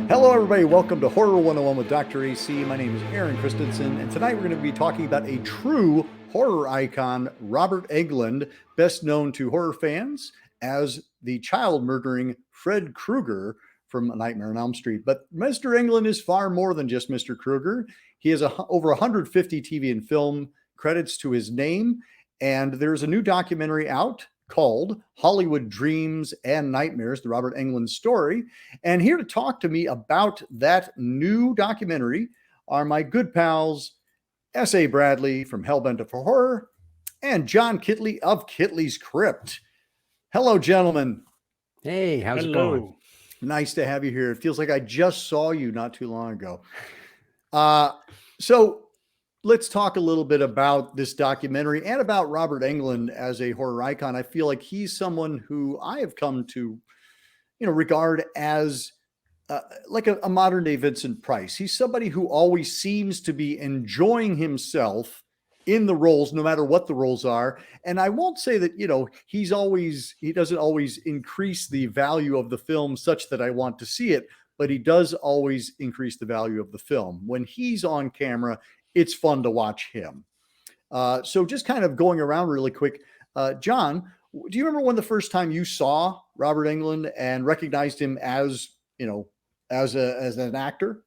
Hello, everybody. Welcome to Horror 101 with Dr. AC. My name is Aaron Christensen, and tonight we're going to be talking about a true horror icon, Robert Englund, best known to horror fans as the child murdering Fred Krueger from Nightmare on Elm Street. But Mr. Englund is far more than just Mr. Krueger. He has over 150 TV and film credits to his name, and there's a new documentary out called Hollywood Dreams and Nightmares, the Robert Englund story. And here to talk to me about that new documentary are my good pals, S.A. Bradley from Hellbent for Horror and John Kitley of Kitley's Crypt. Hello, gentlemen. Hey, how's it going? Nice to have you here. It feels like I just saw you not too long ago. So let's talk a little bit about this documentary and about Robert Englund as a horror icon. I feel like he's someone who I have come to, regard as like a modern day Vincent Price. He's somebody who always seems to be enjoying himself in the roles, no matter what the roles are. And I won't say that, he doesn't always increase the value of the film such that I want to see it, but he does always increase the value of the film. When he's on camera, it's fun to watch him. So just kind of going around really quick. John, do you remember when the first time you saw Robert Englund and recognized him as an actor?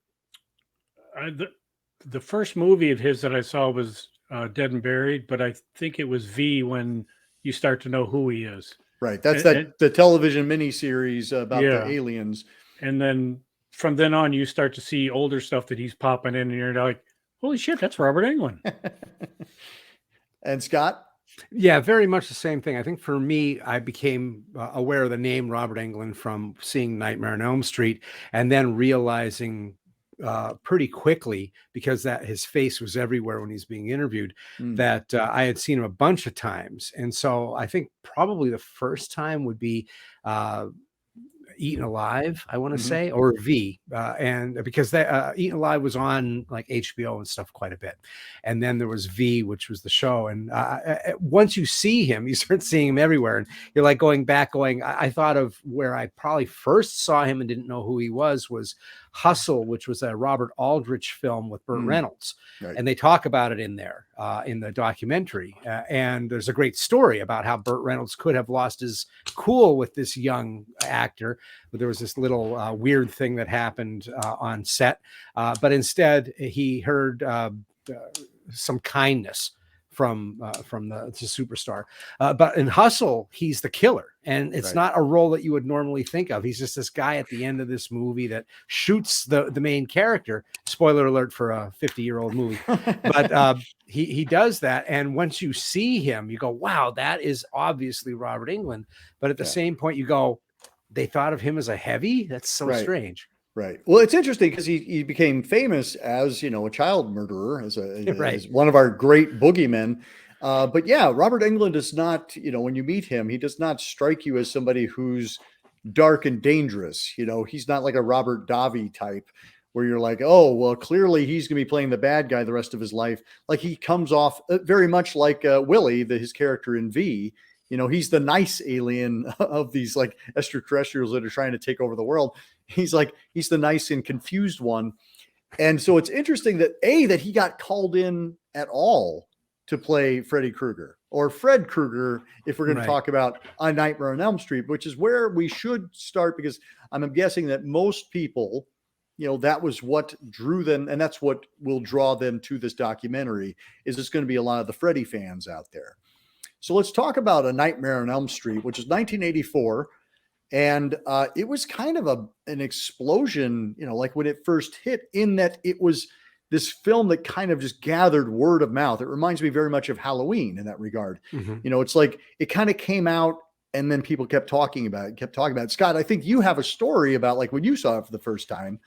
The first movie of his that I saw was Dead and Buried, but I think it was V when you start to know who he is. Right. That's the television miniseries about the aliens. And then from then on, you start to see older stuff that he's popping in, and you're like, holy shit, that's Robert Englund. And Scott? Yeah, very much the same thing. I think for me, I became aware of the name Robert Englund from seeing Nightmare on Elm Street and then realizing pretty quickly, because that his face was everywhere when he's being interviewed, that I had seen him a bunch of times. And so I think probably the first time would be Eaten Alive, I want to say, or V, and because that Eaten Alive was on like HBO and stuff quite a bit, and then there was V, which was the show. And once you see him, you start seeing him everywhere, and you're like going back. I thought of where I probably first saw him and didn't know who he was Hustle, which was a Robert Aldrich film with Burt Reynolds, right. And they talk about it in there in the documentary. And there's a great story about how Burt Reynolds could have lost his cool with this young actor. But there was this little weird thing that happened on set, but instead he heard some kindness from the superstar. But in Hustle, he's the killer, and it's not a role that you would normally think of. He's just this guy at the end of this movie that shoots the main character. Spoiler alert for a 50-year-old movie. But he does that, and once you see him, you go, wow, that is obviously Robert Englund. But at the same point, you go, they thought of him as a heavy? That's so strange. Right. Well, it's interesting because he became famous as, a child murderer, as one of our great boogeymen. But yeah, Robert Englund is not, when you meet him, he does not strike you as somebody who's dark and dangerous. He's not like a Robert Davi type where you're like, oh, well, clearly he's going to be playing the bad guy the rest of his life. Like he comes off very much like Willie, his character in V. He's the nice alien of these like extraterrestrials that are trying to take over the world. He's the nice and confused one. And so it's interesting that he got called in at all to play Freddy Krueger or Fred Krueger, if we're going to talk about A Nightmare on Elm Street, which is where we should start, because I'm guessing that most people, that was what drew them. And that's what will draw them to this documentary, is it's going to be a lot of the Freddy fans out there. So let's talk about A Nightmare on Elm Street, which is 1984. And it was kind of an explosion, like when it first hit, in that it was this film that kind of just gathered word of mouth. It reminds me very much of Halloween in that regard. It's like it kind of came out and then people kept talking about it. Scott, I think you have a story about like when you saw it for the first time.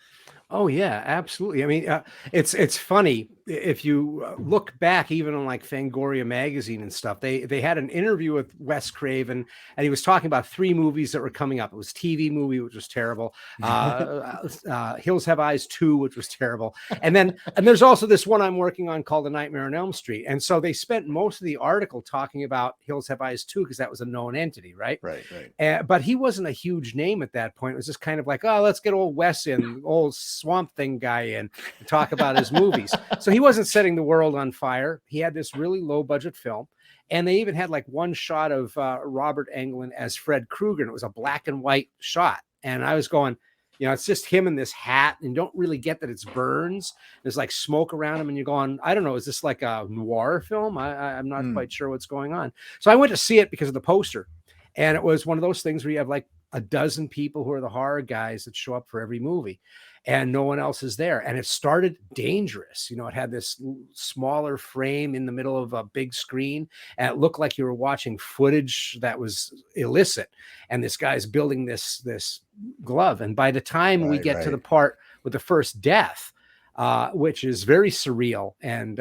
Oh yeah, absolutely. I mean, it's funny. if you look back, even on like Fangoria magazine and stuff, they had an interview with Wes Craven, and he was talking about 3 movies that were coming up. It was TV movie, which was terrible. Hills Have Eyes 2, which was terrible. And there's also this one I'm working on called A Nightmare on Elm Street. And so they spent most of the article talking about Hills Have Eyes 2 because that was a known entity, right? Right. But he wasn't a huge name at that point. It was just kind of like, oh, let's get old Wes in, old Swamp Thing guy in, and talk about his movies. So he wasn't setting the world on fire. He had this really low budget film. And they even had like one shot of Robert Englund as Fred Krueger. And it was a black and white shot. And I was going, it's just him in this hat, and you don't really get that it's Burns. There's like smoke around him, and you're going, I don't know, is this like a noir film? I'm not quite sure what's going on. So I went to see it because of the poster. And it was one of those things where you have like a dozen people who are the horror guys that show up for every movie, and no one else is there. And it started dangerous. It had this smaller frame in the middle of a big screen, and it looked like you were watching footage that was illicit. And this guy's building this glove. And by the time we get to the part with the first death, which is very surreal and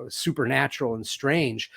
supernatural and strange,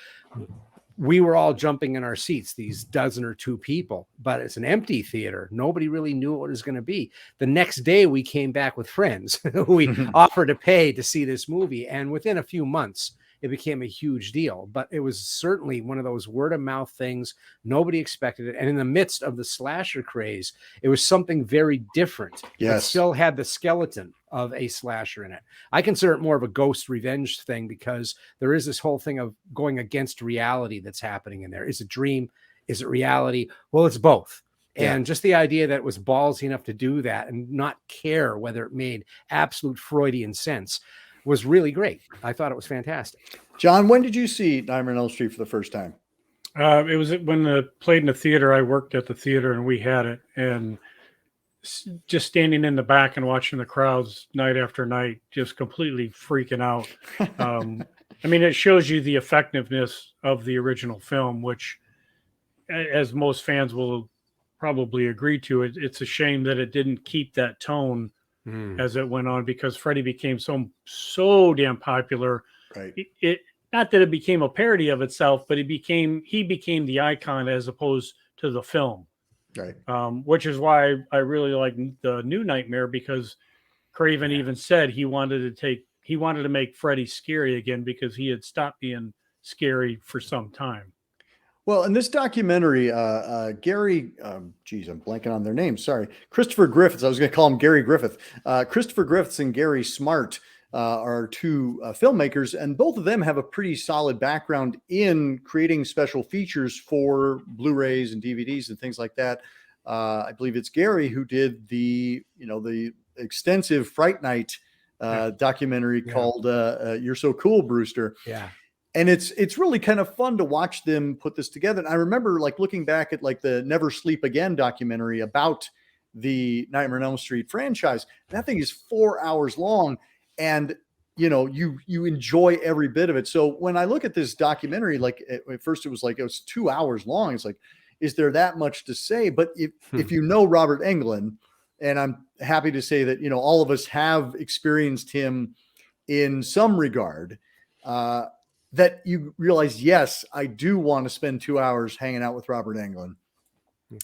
we were all jumping in our seats, these dozen or 2 people, but it's an empty theater. Nobody really knew what it was going to be. The next day we came back with friends who we offered to pay to see this movie. And within a few months, it became a huge deal. But it was certainly one of those word of mouth things. Nobody expected it. And in the midst of the slasher craze, it was something very different. Yes. It still had the skeleton of a slasher in it. I consider it more of a ghost revenge thing because there is this whole thing of going against reality that's happening in there. Is it dream? Is it reality? Well, it's both. And just the idea that it was ballsy enough to do that and not care whether it made absolute Freudian sense was really great. I thought it was fantastic. John, when did you see Nightmare on Elm Street for the first time? It was when it played in the theater. I worked at the theater and we had it, and just standing in the back and watching the crowds night after night, just completely freaking out. I mean, it shows you the effectiveness of the original film, which, as most fans will probably agree to, it's a shame that it didn't keep that tone as it went on, because Freddy became so damn popular. Right. It not that it became a parody of itself, but he became the icon as opposed to the film. Right. Which is why I really like the new Nightmare, because Craven even said he wanted to make Freddy scary again because he had stopped being scary for some time. Well, in this documentary, Gary, geez, I'm blanking on their names. Sorry. Christopher Griffiths. I was going to call him Gary Griffith. Christopher Griffiths and Gary Smart are 2 filmmakers, and both of them have a pretty solid background in creating special features for Blu-rays and DVDs and things like that. I believe it's Gary who did the extensive Fright Night documentary called "You're So Cool, Brewster." Yeah. And it's really kind of fun to watch them put this together. And I remember like looking back at like the Never Sleep Again documentary about the Nightmare on Elm Street franchise. That thing is 4 hours long, and you enjoy every bit of it. So when I look at this documentary, like at first it was 2 hours long. It's like, is there that much to say? But if you know Robert Englund, and I'm happy to say that all of us have experienced him in some regard, that you realize, yes, I do want to spend 2 hours hanging out with Robert Englund.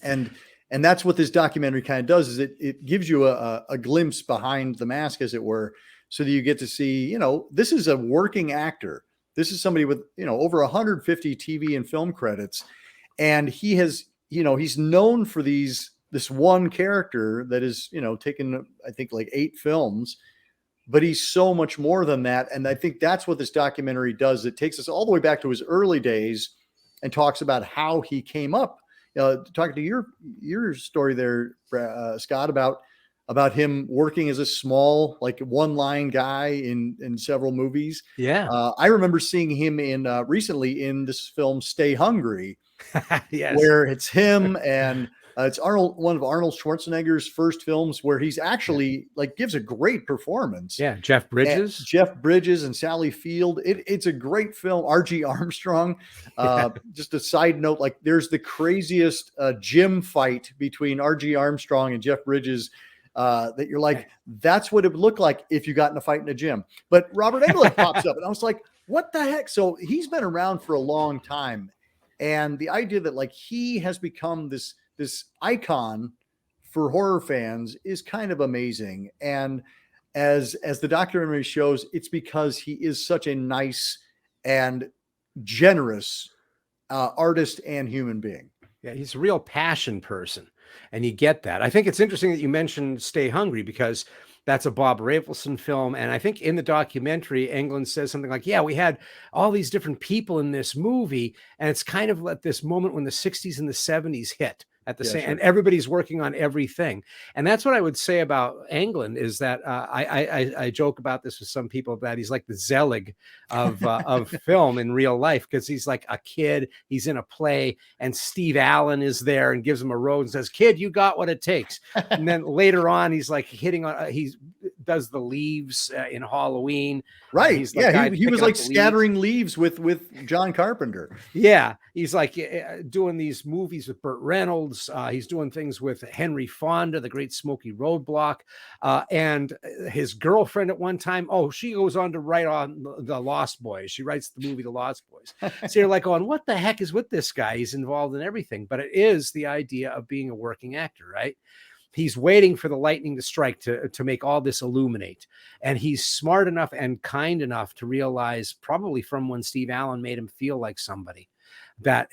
And that's what this documentary kind of does, is it gives you a glimpse behind the mask, as it were, so that you get to see, this is a working actor. This is somebody with, over 150 TV and film credits. And he has, he's known for this one character that is, taken, I think, like 8 films. But he's so much more than that. And I think that's what this documentary does. It takes us all the way back to his early days and talks about how he came up. Talking to your story there, Scott, about him working as a small, like one-line guy in several movies. Yeah. I remember seeing him recently in this film Stay Hungry, yes, where it's him and it's one of Arnold Schwarzenegger's first films, where he's actually like gives a great performance. Yeah, Jeff Bridges and Sally Field. It's a great film. R.G. Armstrong. Just a side note, like there's the craziest gym fight between R.G. Armstrong and Jeff Bridges that you're like, that's what it would look like if you got in a fight in a gym. But Robert Englund pops up, and I was like, what the heck? So he's been around for a long time. And the idea that like he has become this icon for horror fans is kind of amazing. And as the documentary shows, it's because he is such a nice and generous artist and human being. Yeah, he's a real passion person, and you get that. I think it's interesting that you mentioned Stay Hungry, because that's a Bob Rafelson film. And I think in the documentary, Englund says something like, yeah, we had all these different people in this movie. And it's kind of like this moment when the 60s and the 70s hit at the same, and everybody's working on everything. And that's what I would say about Englund, is that I joke about this with some people, that he's like the Zelig of film in real life, because he's like a kid, he's in a play, and Steve Allen is there and gives him a rose and says, kid, you got what it takes. And then later on, he's like hitting on, he does the leaves in Halloween. Right. He's like he was like scattering leaves with John Carpenter. Yeah. He's like doing these movies with Burt Reynolds. He's doing things with Henry Fonda, The Great Smoky Roadblock, and his girlfriend at one time. Oh, she goes on to write on the Lost Boys. She writes the movie The Lost Boys. So you're like going, what the heck is with this guy? He's involved in everything. But it is the idea of being a working actor, right? He's waiting for the lightning to strike to make all this illuminate. And he's smart enough and kind enough to realize, probably from when Steve Allen made him feel like somebody, that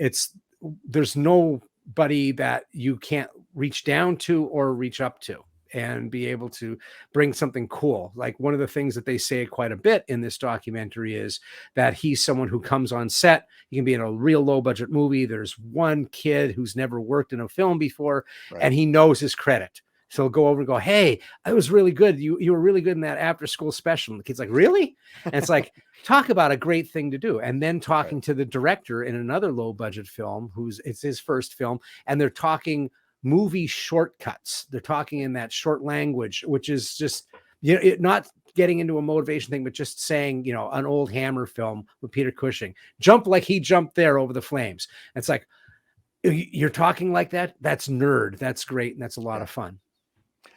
there's nobody that you can't reach down to or reach up to and be able to bring something cool. Like one of the things that they say quite a bit in this documentary is that he's someone who comes on set. He can be in a real low budget movie. There's one kid who's never worked in a film before, and he knows his credit. So he'll go over and go, hey, I was really good. You were really good in that after school special. And the kid's like, really? And it's like, talk about a great thing to do. And then talking to the director in another low budget film, it's his first film, and they're talking movie shortcuts. They're talking in that short language, which is just, not getting into a motivation thing, but just saying, an old Hammer film with Peter Cushing, jump like he jumped there over the flames. And it's like, you're talking like that. That's nerd. That's great. And that's a lot of fun.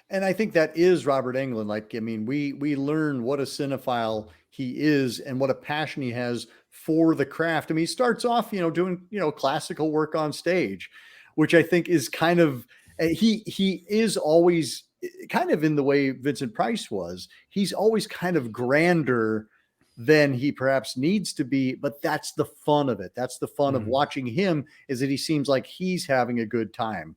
And I think that is Robert Englund. Like, I mean, we learn what a cinephile he is and what a passion he has for the craft. I mean, he starts off, doing, classical work on stage, which I think is kind of, he is always kind of in the way Vincent Price was. He's always kind of grander than he perhaps needs to be, but that's the fun of it. That's the fun of watching him, is that he seems like he's having a good time.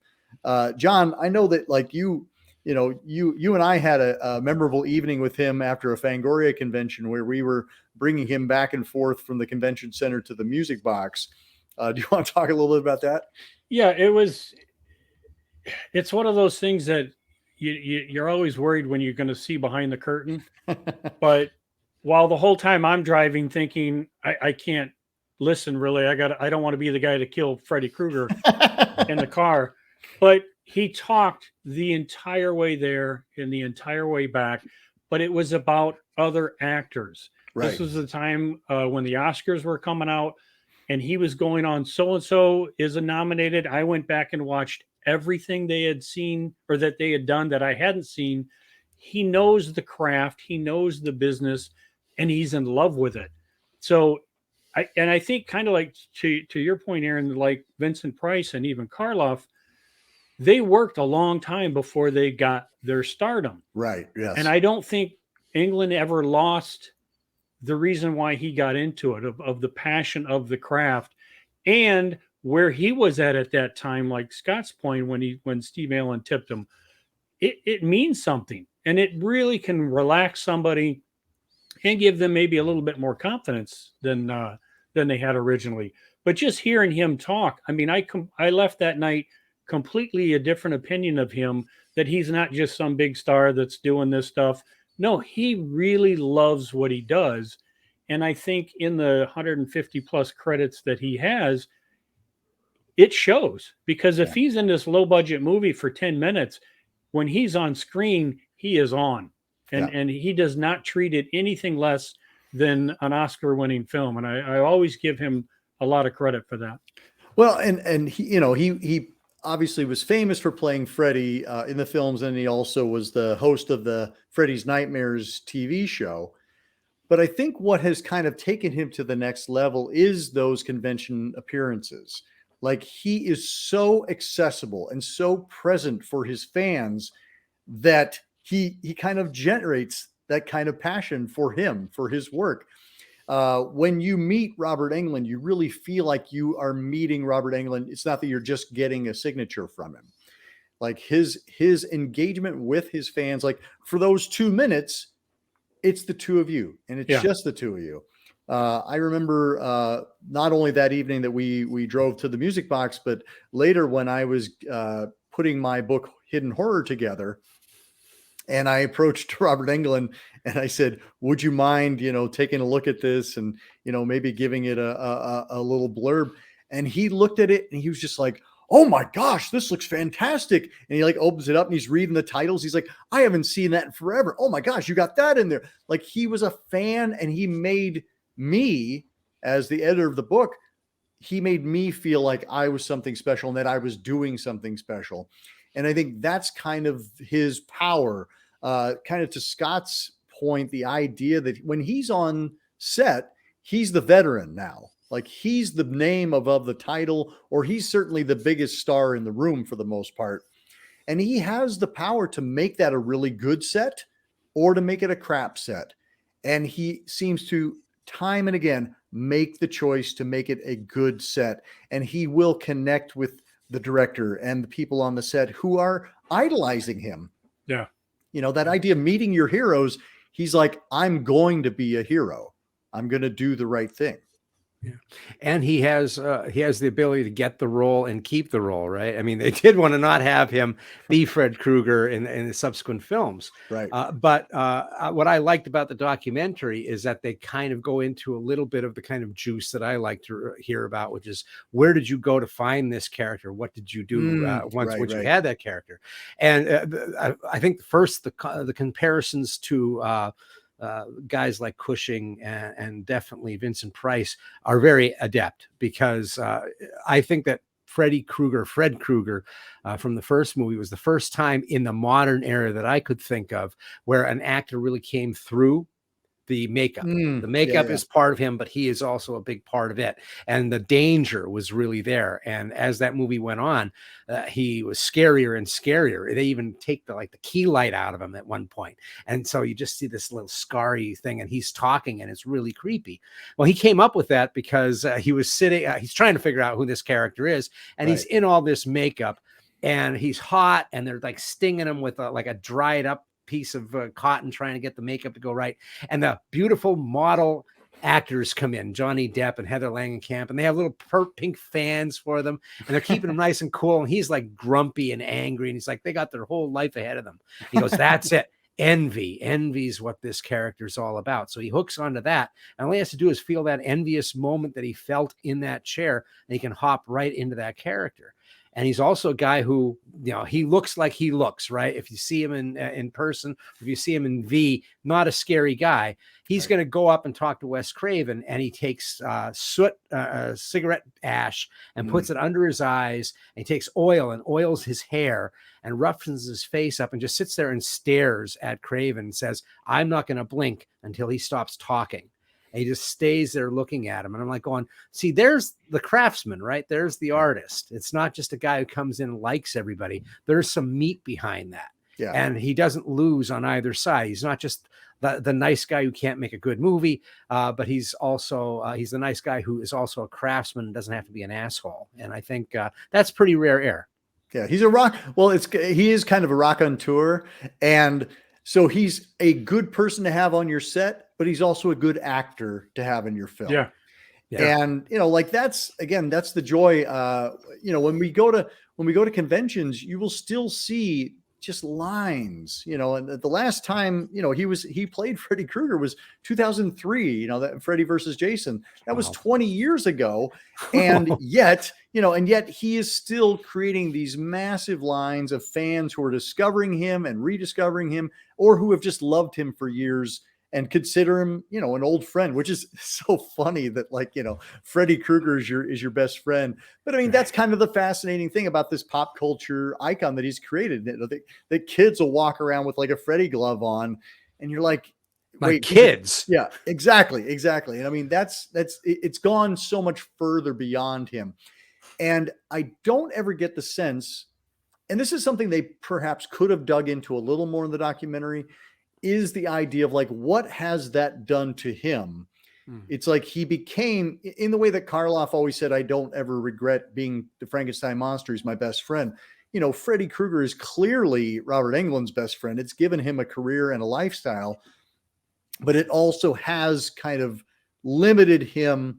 John, I know that like you and I had a memorable evening with him after a Fangoria convention where we were bringing him back and forth from the convention center to the music box. Do you want to talk a little bit about that? Yeah, it's one of those things that you're always worried when you're going to see behind the curtain. But while the whole time I'm driving thinking, I can't listen really. I don't want to be the guy to kill Freddy Krueger in the car. But he talked the entire way there and the entire way back, but it was about other actors. Right. This was the time when the Oscars were coming out, and he was going on, so-and-so is nominated. I went back and watched everything they had seen or that they had done that I hadn't seen. He knows the craft, he knows the business, and he's in love with it. So I think kind of like to your point, Aaron, like Vincent Price and even Karloff, they worked a long time before they got their stardom. Right. Yes. And I don't think Englund ever lost the reason why he got into it, of the passion of the craft, and where he was at that time, like Scott's point, when Steve Allen tipped him, it means something, and it really can relax somebody and give them maybe a little bit more confidence than they had originally. But just hearing him talk, I mean, I left that night completely a different opinion of him, that he's not just some big star that's doing this stuff. No, he really loves what he does. And I think in the 150 plus credits that he has, it shows, because if he's in this low budget movie for 10 minutes, when he's on screen, he is on, and he does not treat it anything less than an Oscar winning film. And I always give him a lot of credit for that. Well, and he obviously was famous for playing Freddy in the films, and he also was the host of the Freddy's Nightmares TV show. But I think what has kind of taken him to the next level is those convention appearances. Like, he is so accessible and so present for his fans that he kind of generates that kind of passion for him, for his work. When you meet Robert Englund, you really feel like you are meeting Robert Englund. It's not that you're just getting a signature from him. Like, his engagement with his fans, like for those 2 minutes, it's the two of you, and it's just the two of you. I remember not only that evening that we drove to the Music Box, but later when I was putting my book Hidden Horror together, and I approached Robert Englund and I said, would you mind, taking a look at this and, maybe giving it a little blurb? And he looked at it and he was just like, oh my gosh, this looks fantastic. And he like opens it up and he's reading the titles. He's like, I haven't seen that in forever. Oh my gosh, you got that in there. Like, he was a fan, and he made me, as the editor of the book, he made me feel like I was something special and that I was doing something special. And I think that's kind of his power. Kind of to Scott's point, the idea that when he's on set, he's the veteran now. Like, he's the name above the title, or he's certainly the biggest star in the room for the most part. And he has the power to make that a really good set or to make it a crap set. And he seems to, time and again, make the choice to make it a good set. And he will connect with the director and the people on the set who are idolizing him. Yeah. That idea of meeting your heroes, he's like, I'm going to be a hero. I'm going to do the right thing. Yeah. And he has the ability to get the role and keep the role, right? I mean, they did want to not have him be Fred Krueger in the subsequent films. Right. But what I liked about the documentary is that they kind of go into a little bit of the kind of juice that I like to hear about, which is, where did you go to find this character? What did you do once you had that character? And I think first the comparisons to guys like Cushing and definitely Vincent Price are very adept, because I think that Fred Krueger from the first movie was the first time in the modern era that I could think of where an actor really came through the makeup. The makeup is part of him, but he is also a big part of it. And the danger was really there. And as that movie went on, he was scarier and scarier. They even take the key light out of him at one point. And so you just see this little scarry thing, and he's talking, and it's really creepy. Well, he came up with that because he was sitting, he's trying to figure out who this character is. And he's in all this makeup, and he's hot, and they're like stinging him with a dried up piece of cotton, trying to get the makeup to go right. And the beautiful model actors come in, Johnny Depp and Heather Langenkamp, and they have little pink fans for them, and they're keeping him nice and cool. And he's like grumpy and angry, and he's like, they got their whole life ahead of them. He goes, that's it. Envy's what this character's all about. So he hooks onto that, and all he has to do is feel that envious moment that he felt in that chair, and he can hop right into that character. And he's also a guy who, he looks like he looks, right? If you see him in person, if you see him in V, not a scary guy. He's going to go up and talk to Wes Craven, and he takes cigarette ash and puts it under his eyes, and he takes oil and oils his hair and roughens his face up and just sits there and stares at Craven and says, I'm not going to blink until he stops talking. And he just stays there looking at him. And I'm like going, see, there's the craftsman, right? There's the artist. It's not just a guy who comes in and likes everybody. There's some meat behind that. Yeah. And he doesn't lose on either side. He's not just the nice guy who can't make a good movie, but he's the nice guy who is also a craftsman and doesn't have to be an asshole. And I think that's pretty rare air. Yeah, he's a rock. Well, he is kind of a raconteur, and so he's a good person to have on your set, but he's also a good actor to have in your film. Yeah. And that's the joy. When we go to conventions, you will still see just lines, and the last time, he played Freddy Krueger was 2003, that Freddy versus Jason, that was 20 years ago. And yet he is still creating these massive lines of fans who are discovering him and rediscovering him, or who have just loved him for years and consider him, you know, an old friend, which is so funny that, like, you know, Freddy Krueger is your best friend. But I mean, that's kind of the fascinating thing about this pop culture icon that he's created. You know, that kids will walk around with like a Freddy glove on, and you're like, Wait, kids. Yeah, exactly. And I mean, it's gone so much further beyond him. And I don't ever get the sense, and this is something they perhaps could have dug into a little more in the documentary, is the idea of like, what has that done to him? It's like he became, in the way that Karloff always said, I don't ever regret being the Frankenstein monster. He's my best friend. You know, Freddy Krueger is clearly Robert Englund's best friend. It's given him a career and a lifestyle, but it also has kind of limited him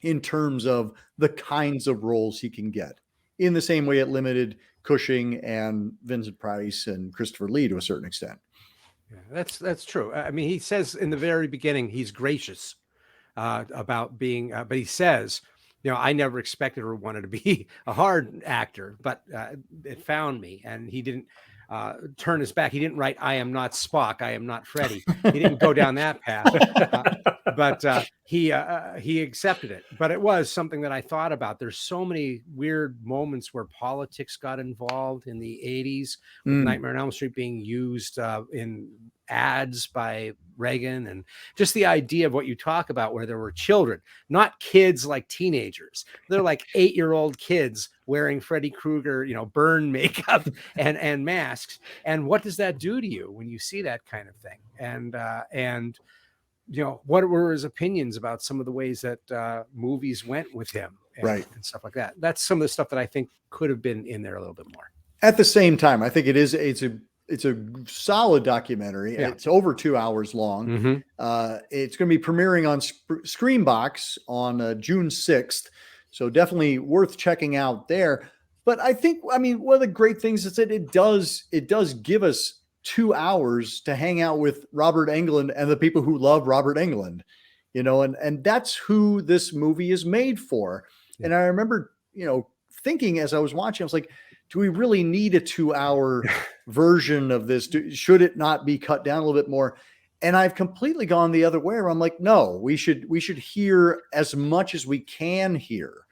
in terms of the kinds of roles he can get, in the same way it limited Cushing and Vincent Price and Christopher Lee to a certain extent. Yeah, that's true. I mean, he says in the very beginning, he's gracious about being, but he says, you know, I never expected or wanted to be a hard actor, but it found me. And he didn't turn his back. He didn't write, I am not Spock, I am not Freddy. He didn't go down that path, but he accepted it. But it was something that I thought about. There's so many weird moments where politics got involved in the 80s, with Nightmare on Elm Street being used in ads by Reagan, and just the idea of what you talk about, where there were children, not kids like teenagers. They're like 8-year-old kids wearing Freddy Krueger, you know, burn makeup and masks. And what does that do to you when you see that kind of thing? And you know, what were his opinions about some of the ways that movies went with him, and stuff like that? That's some of the stuff that I think could have been in there a little bit more. At the same time, I think it's a solid documentary. Yeah. It's over 2 hours long. It's going to be premiering on Screambox on June 6th. So definitely worth checking out there. But I think, I mean, one of the great things is that it does give us 2 hours to hang out with Robert Englund and the people who love Robert Englund, you know, and that's who this movie is made for. Yeah. And I remember, you know, thinking as I was watching, I was like, do we really need a 2-hour version of this? Should it not be cut down a little bit more? And I've completely gone the other way, where I'm like, no, we should hear as much as we can hear.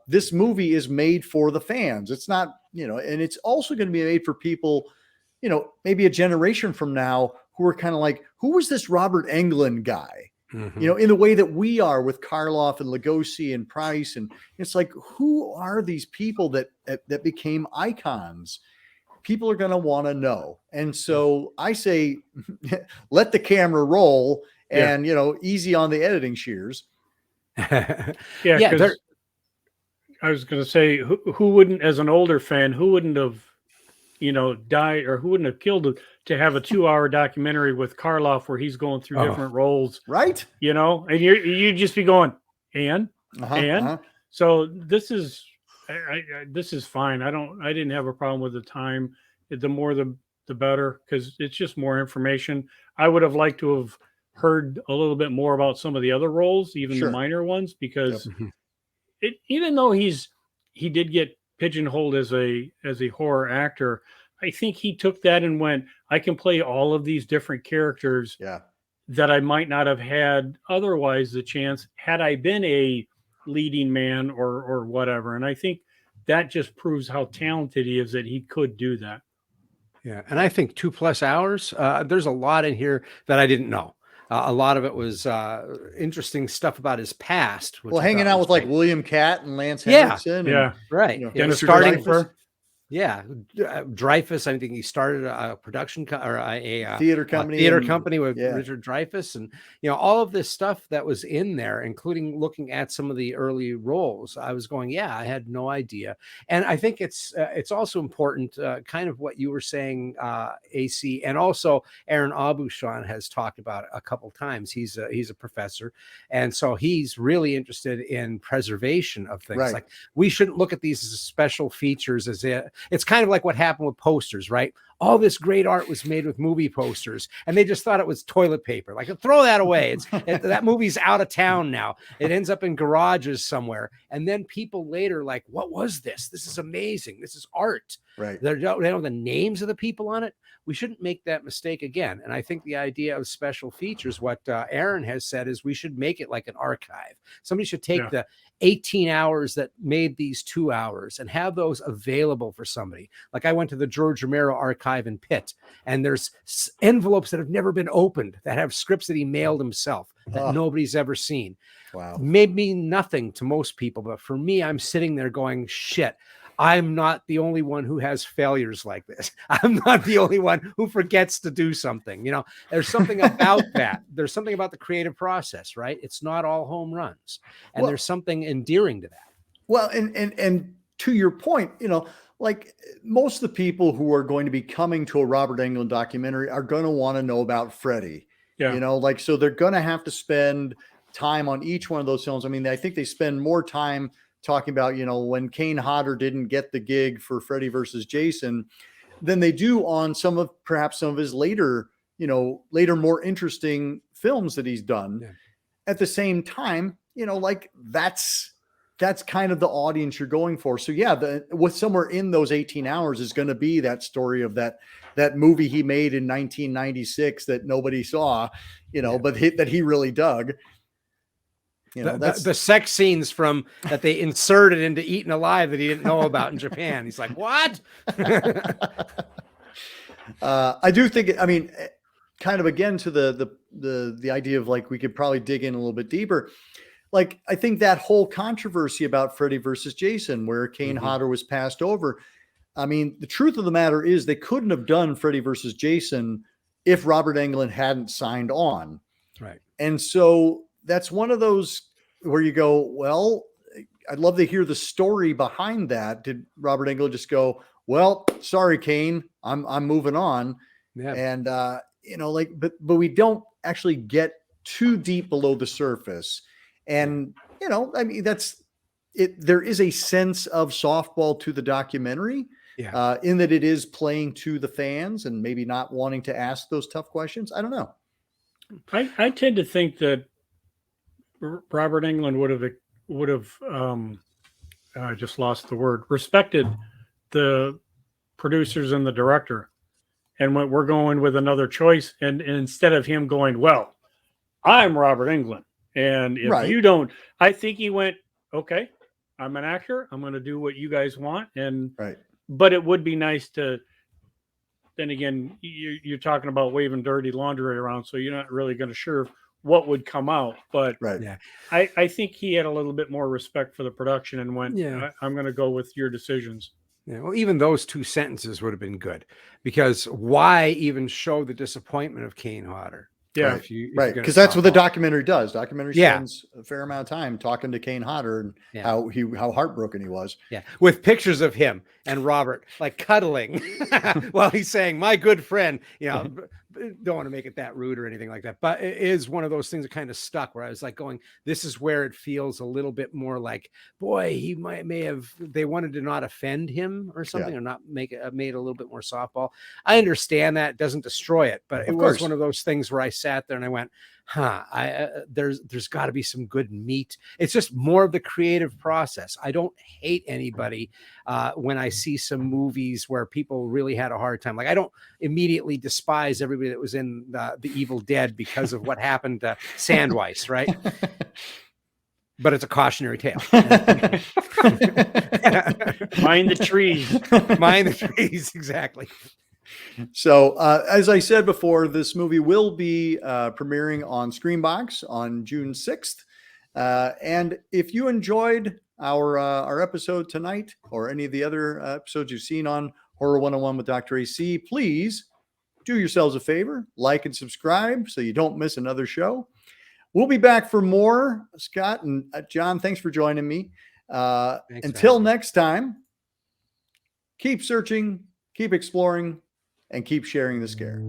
This movie is made for the fans. It's not, you know, and it's also going to be made for people, you know, maybe a generation from now, who are kind of like, who was this Robert Englund guy? You know, in the way that we are with Karloff and Lugosi and Price. And it's like, who are these people that became icons? People are going to want to know. And so I say, let the camera roll, and, you know, easy on the editing shears. I was going to say, who wouldn't, as an older fan, who wouldn't have, you know, died, or who wouldn't have killed to have a 2-hour documentary with Karloff where he's going through different roles, right? You know, and you'd just be going, so this is fine. I didn't have a problem with the time. The more the better, because it's just more information. I would have liked to have heard a little bit more about some of the other roles, even the minor ones, because even though he did get pigeonholed as a horror actor, I think he took that and went, I can play all of these different characters that I might not have had otherwise the chance had I been a leading man or whatever. And I think that just proves how talented he is, that he could do that. Yeah. And I think 2+ hours, there's a lot in here that I didn't know. A lot of it was interesting stuff about his past. Well, hanging out with like William Catt and Lance Henriksen. Right. You know, Dennis starting Dreyfuss. Dreyfuss. I think he started a production or a theater company with Richard Dreyfuss, and you know, all of this stuff that was in there, including looking at some of the early roles. I was going, I had no idea. And I think it's also important, kind of what you were saying, AC, and also Aaron Abushan has talked about it a couple times. He's a professor, and so he's really interested in preservation of things. Like, we shouldn't look at these as special features, it's kind of like what happened with posters, right? all this great art was made with movie posters, and they just thought it was toilet paper. Like, throw that away. That movie's out of town now. It ends up in garages somewhere. And then people later like, what was this? This is amazing. This is art. Right. They don't know the names of the people on it. We shouldn't make that mistake again. And I think the idea of special features, what Aaron has said, is we should make it like an archive. Somebody should take the 18 hours that made these 2 hours and have those available for somebody. Like, I went to the George Romero archive in Pitt, and there's envelopes that have never been opened that have scripts that he mailed himself that nobody's ever seen. Wow. May mean nothing to most people, but for me, I'm sitting there going, shit, I'm not the only one who has failures like this. I'm not the only one who forgets to do something. You know, there's something about that. There's something about the creative process, right? It's not all home runs. And there's something endearing to that. Well, and to your point, you know, like, most of the people who are going to be coming to a Robert Englund documentary are going to want to know about Freddy. Yeah. You know, like, so they're going to have to spend time on each one of those films. I mean, I think they spend more time talking about, you know, when Kane Hodder didn't get the gig for Freddy versus Jason than they do on perhaps some of his later more interesting films that he's done. Yeah. At the same time, you know, like, that's kind of the audience you're going for. So yeah, with somewhere in those 18 hours is going to be that story of that movie he made in 1996 that nobody saw, you know, but that he really dug. You know, that's the sex scenes that they inserted into Eaten Alive that he didn't know about in Japan. He's like, what? I do think, I mean, kind of again to the idea of, like, we could probably dig in a little bit deeper. Like, I think that whole controversy about Freddy versus Jason, where Kane Hodder was passed over. I mean, the truth of the matter is they couldn't have done Freddy versus Jason if Robert Englund hadn't signed on. Right. And so that's one of those where you go, well, I'd love to hear the story behind that. Did Robert Englund just go, well, sorry, Kane, I'm moving on. Yeah. And, you know, like, but we don't actually get too deep below the surface. And, you know, I mean, that's it. There is a sense of softball to the documentary, in that it is playing to the fans and maybe not wanting to ask those tough questions. I don't know. I tend to think that Robert Englund would have I just lost the word, respected the producers and the director, and went, we're going with another choice. And instead of him going, well, I'm Robert Englund, and if you don't, I think he went, okay, I'm an actor, I'm going to do what you guys want. And but it would be nice to, then again, you're talking about waving dirty laundry around, so you're not really going to sure what would come out. But I think he had a little bit more respect for the production and went, I'm going to go with your decisions. Yeah, well, even those two sentences would have been good, because why even show the disappointment of Kane Hodder? Yeah, because that's what the documentary does. Documentary spends a fair amount of time talking to Kane Hodder and how heartbroken he was. Yeah, with pictures of him and Robert like cuddling while he's saying, "My good friend." You know, don't want to make it that rude or anything like that, but it is one of those things that kind of stuck. Where I was like, going, "This is where it feels a little bit more like, boy, he may have. They wanted to not offend him or something, or not make it made a little bit more softball." I understand that, it doesn't destroy it, but it was one of those things where I sat there and I went, there's got to be some good meat. It's just more of the creative process. I don't hate anybody when I see some movies where people really had a hard time. Like, I don't immediately despise everybody that was in the Evil Dead because of what happened to Sandweiss, right? But it's a cautionary tale. Mind the trees. Mind the trees, exactly. So, as I said before, this movie will be premiering on Screambox on June 6th. And if you enjoyed our episode tonight, or any of the other episodes you've seen on Horror 101 with Dr. AC, please do yourselves a favor, like and subscribe so you don't miss another show. We'll be back for more. Scott and John, thanks for joining me. Until next time, keep searching, keep exploring, and keep sharing the scare.